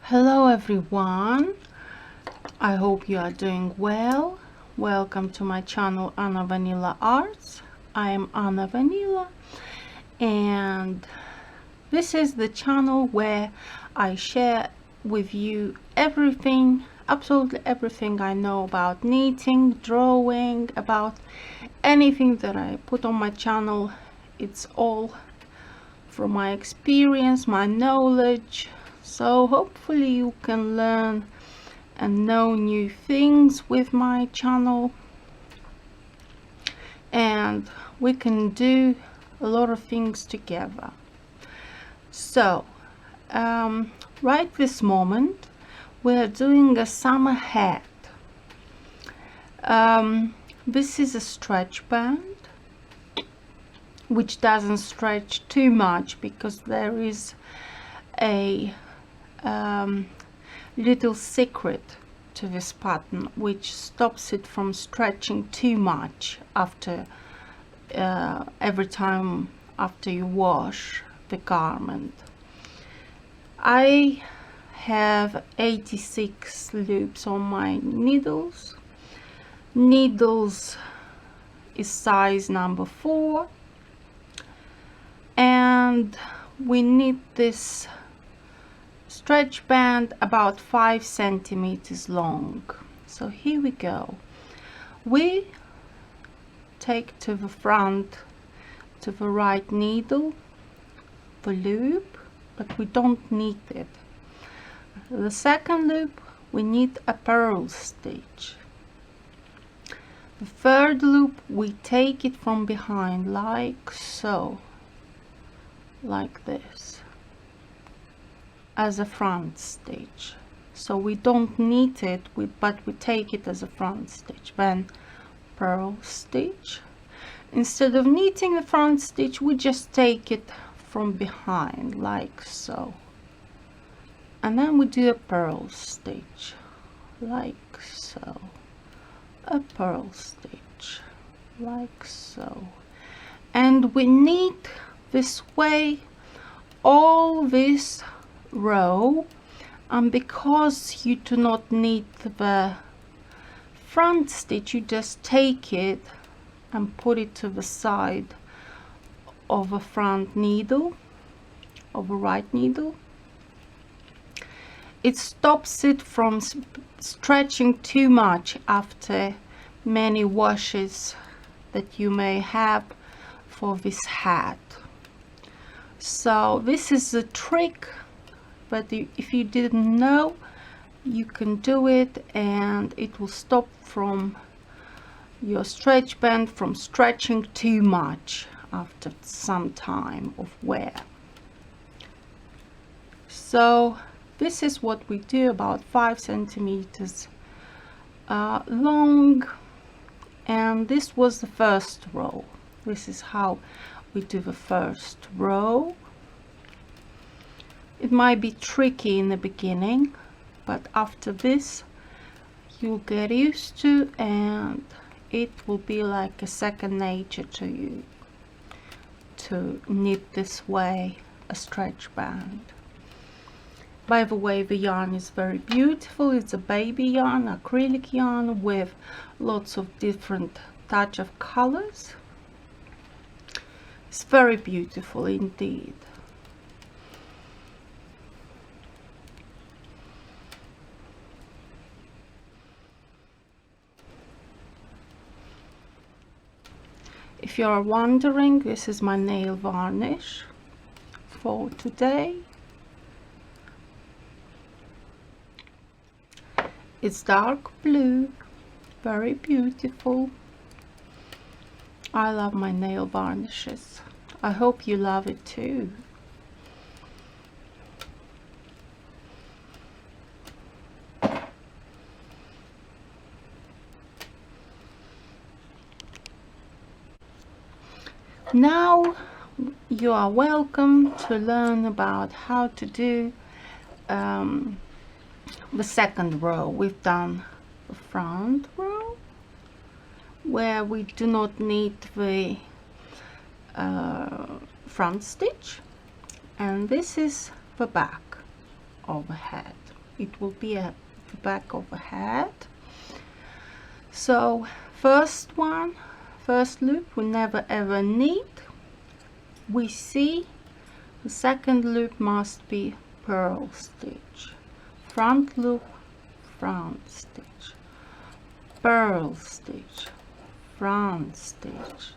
Hello everyone, I hope you are doing well. Welcome to my channel Anna Vanila Arts. I am Anna Vanila and this is the channel where I share with you everything, absolutely everything I know about knitting, drawing, about anything that I put on my channel. It's all from my experience, my knowledge. So hopefully you can learn and know new things with my channel, and we can do a lot of things together. So right this moment we're doing a summer hat. This is a stretch band which doesn't stretch too much because there is a little secret to this pattern which stops it from stretching too much after every time after you wash the garment. I have 86 loops on my needles. Needles is size number 4, and we knit this stretch band about 5 centimeters long. So here we go. We take to the front, to the right needle, the loop, but we don't knit it. The second loop we knit a purl stitch. The third loop we take it from behind like so, like this, as a front stitch. So we don't knit it, but we take it as a front stitch. Then purl stitch. Instead of knitting the front stitch, we just take it from behind like so, and then we do a purl stitch like so, a purl stitch like so, and we knit this way all this row. And because you do not knit the front stitch, you just take it and put it to the side of a front needle, of a right needle. It stops it from stretching too much after many washes that you may have for this hat. So this is a trick, but if you didn't know, you can do it, and it will stop from your stretch band from stretching too much after some time of wear. So this is what we do, about 5 centimeters long, and this was the first row. This is how we do the first row. It might be tricky in the beginning, but after this you'll get used to, and it will be like a second nature to you to knit this way a stretch band. By the way, the yarn is very beautiful. It's a baby yarn, acrylic yarn, with lots of different touch of colors. It's very beautiful indeed. If you are wondering, this is my nail varnish for today. It's dark blue, very beautiful. I love my nail varnishes. I hope you love it too. Now you are welcome to learn about how to do the second row. We've done the front row where we do not need the front stitch, and this is the back of the hat. it will be at the back of a hat. So first loop we never ever need. We see the second loop must be purl stitch, front loop, front stitch, purl stitch, front stitch.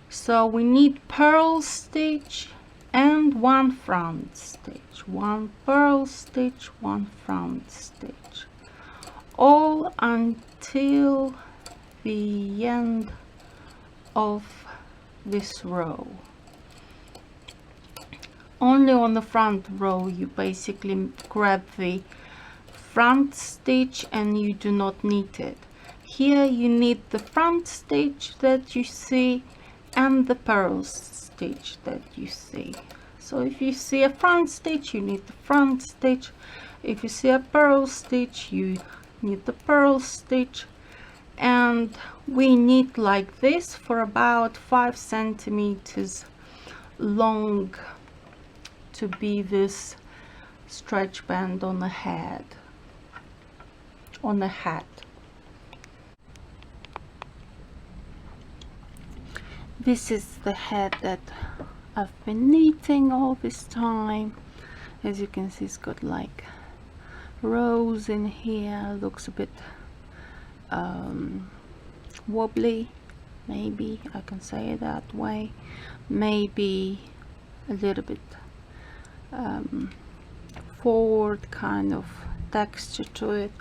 So we need purl stitch and one front stitch, one purl stitch, one front stitch, all until the end of this row. Only on the front row you basically grab the front stitch and you do not need it. Here you need the front stitch that you see and the purl stitch that you see. So if you see a front stitch, you need the front stitch. If you see a purl stitch, you need the purl stitch. And we knit like this for about 5 centimeters long to be this stretch band on the head, on the hat. This is the hat that I've been knitting all this time. As you can see, it's got like rows in here, looks a bit wobbly, maybe I can say it that way, maybe a little bit forward kind of texture to it.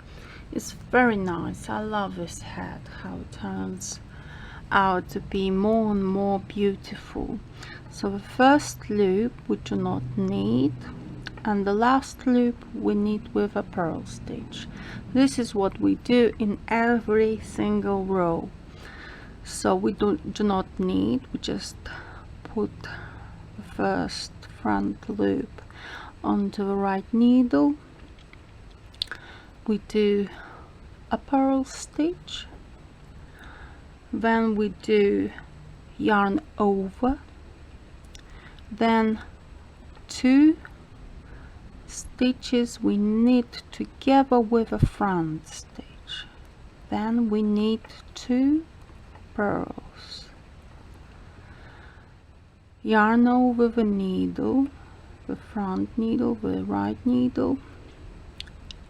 It's very nice. I love this hat, how it turns out to be more and more beautiful. So the first loop we do not need, and the last loop we knit with a purl stitch. This is what we do in every single row. So we do not need, we just put the first front loop onto the right needle, we do a purl stitch, then we do yarn over, then 2 stitches we knit together with a front stitch, then we knit 2 purls, yarn over the needle, the front needle, the right needle,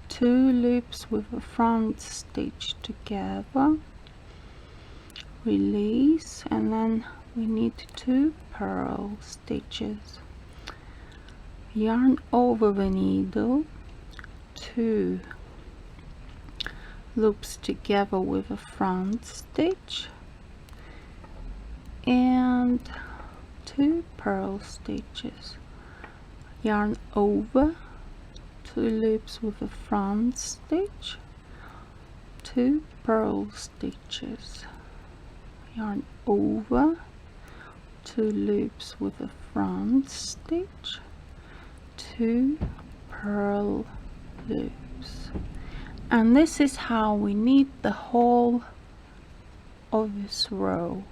2 loops with a front stitch together, release, and then we knit 2 purl stitches, yarn over the needle, 2 loops together with a front stitch, and 2 purl stitches, yarn over, 2 loops with a front stitch, 2 purl stitches, yarn over, 2 loops with a front stitch, 2 purl loops. And this is how we knit the whole of this row.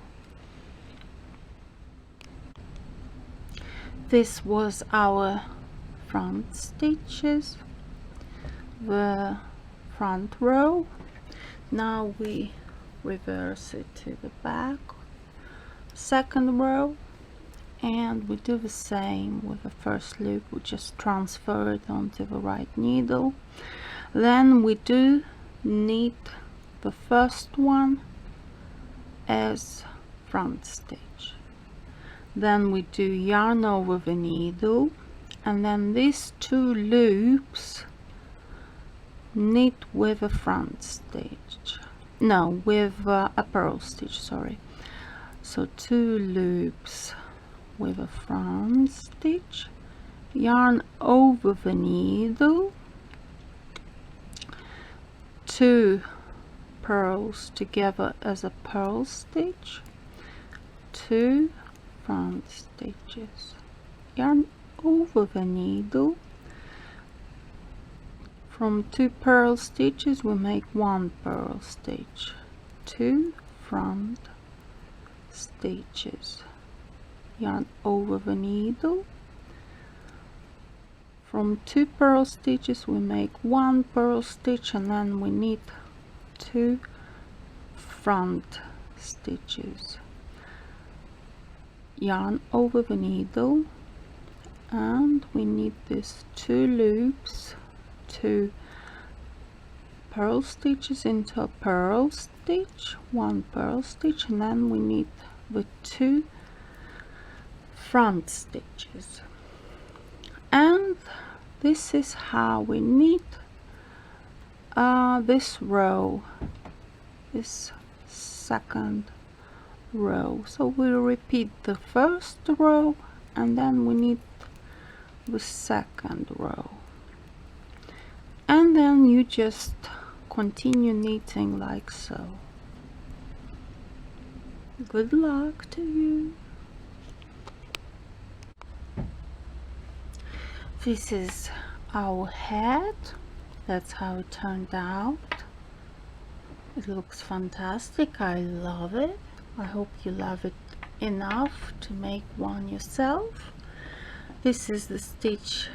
This was our front stitches, the front row. Now we reverse it to the back, second row, and we do the same with the first loop. We just transfer it onto the right needle. Then we do knit the first one as front stitch, then we do yarn over the needle, and then these 2 loops knit with a front stitch, no, with a purl stitch, sorry. So 2 loops with a front stitch, yarn over the needle, 2 purls together as a purl stitch, 2 front stitches, yarn over the needle. From 2 purl stitches we make 1 purl stitch, 2 front stitches, yarn over the needle, from 2 purl stitches we make 1 purl stitch, and then we knit 2 front stitches, yarn over the needle, and we knit these 2 loops, 2 purl stitches into a purl stitch, 1 purl stitch, and then we knit the 2 front stitches. And this is how we knit this row, this second row. So we'll repeat the first row and then we knit the second row, and then you just continue knitting like so. Good luck to you. This is our head. That's how it turned out. It looks fantastic. I love it. I hope you love it enough to make one yourself. This is the stitch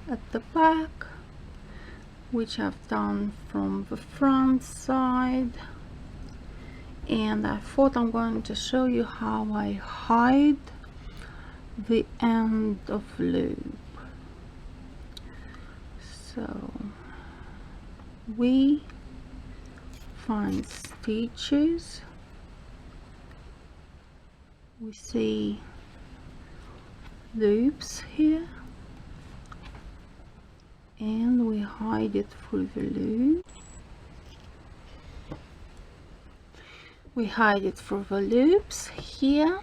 at the back, which I've done from the front side, and I thought I'm going to show you how I hide the end of loop. So we find stitches, we see loops here, and we hide it through the loop. We hide it through the loops here,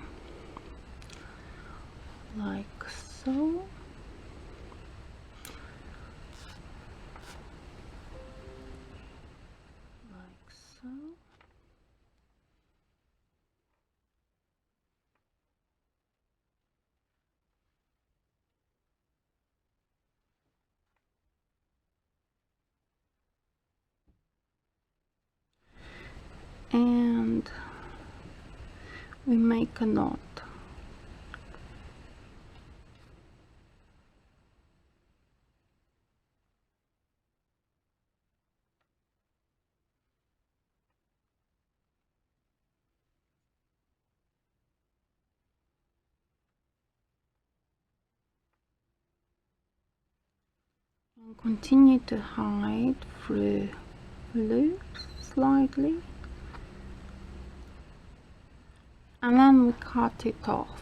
like so. Like so. And we make a knot. And continue to hide through loops slightly, and then we cut it off.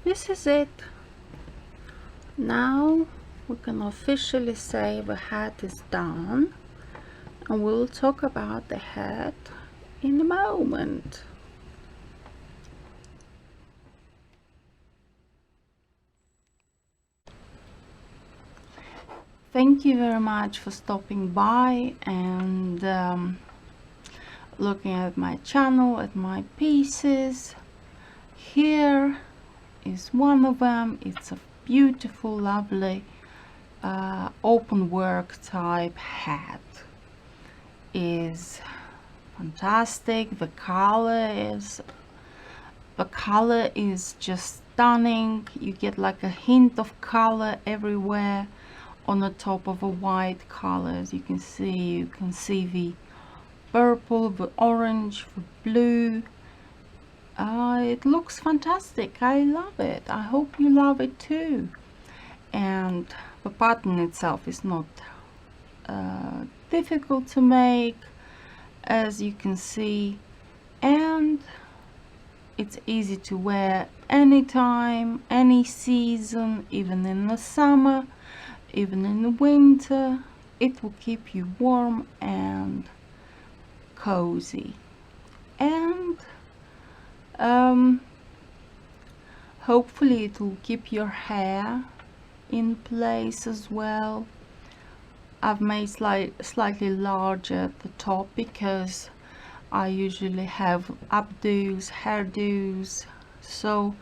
This is it. Now we can officially say the hat is done, and we'll talk about the hat in a moment. Thank you very much for stopping by and looking at my channel, at my pieces. Here is one of them. It's a beautiful, lovely open work type hat. Is fantastic. The color is just stunning. You get like a hint of color everywhere on the top of a white color. As you can see the purple, the orange, the blue. It looks fantastic. I love it. I hope you love it too. And the pattern itself is not difficult to make, as you can see, and it's easy to wear anytime, any season, even in the summer, even in the winter. It will keep you warm and cozy, and hopefully it will keep your hair in place as well. I've made slightly larger at the top because I usually have updos, hairdos, so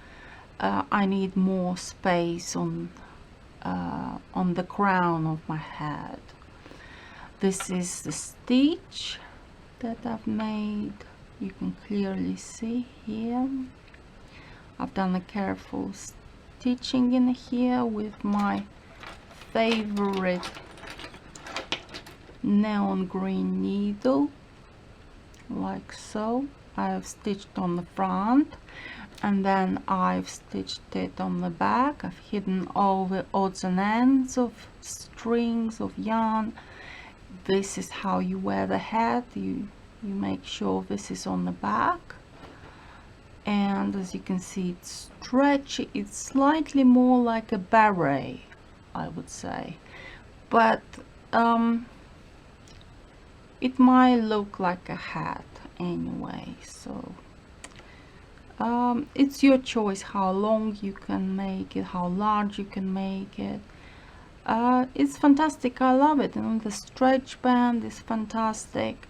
I need more space on the crown of my head. This is the stitch that I've made. You can clearly see here. I've done a careful stitching in here with my favorite neon green needle, like so. I've stitched on the front and then I've stitched it on the back. I've hidden all the odds and ends of strings of yarn. This is how you wear the hat. You make sure this is on the back, and as you can see, it's stretchy. It's slightly more like a beret, I would say, but it might look like a hat anyway. So it's your choice how long you can make it, how large you can make it. It's fantastic. I love it, and the stretch band is fantastic.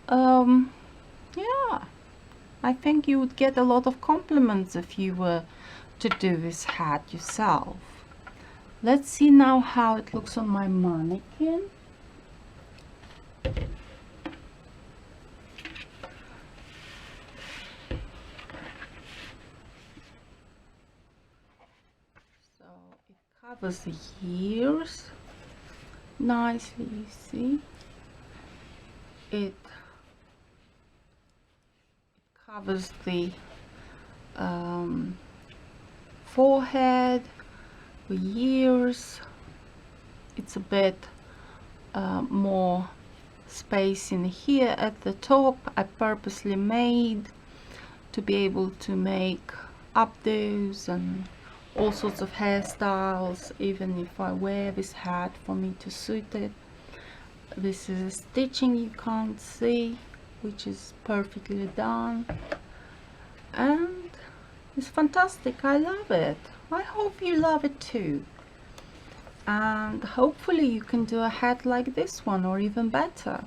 Yeah, I think you would get a lot of compliments if you were to do this hat yourself. Let's see now how it looks on my mannequin. So it covers the ears nicely, you see. It covers the forehead, the ears. It's a bit more space in here at the top. I purposely made to be able to make updos and all sorts of hairstyles, even if I wear this hat, for me to suit it. This is a stitching you can't see, which is perfectly done, and it's fantastic. I love it. I hope you love it too, and hopefully you can do a hat like this one or even better.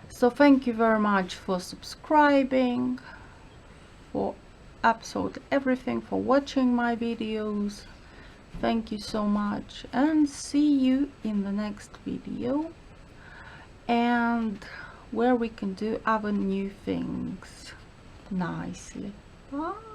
So thank you very much for subscribing, for absolutely everything, for watching my videos. Thank you so much, and see you in the next video, and where we can do other new things nicely. Bye.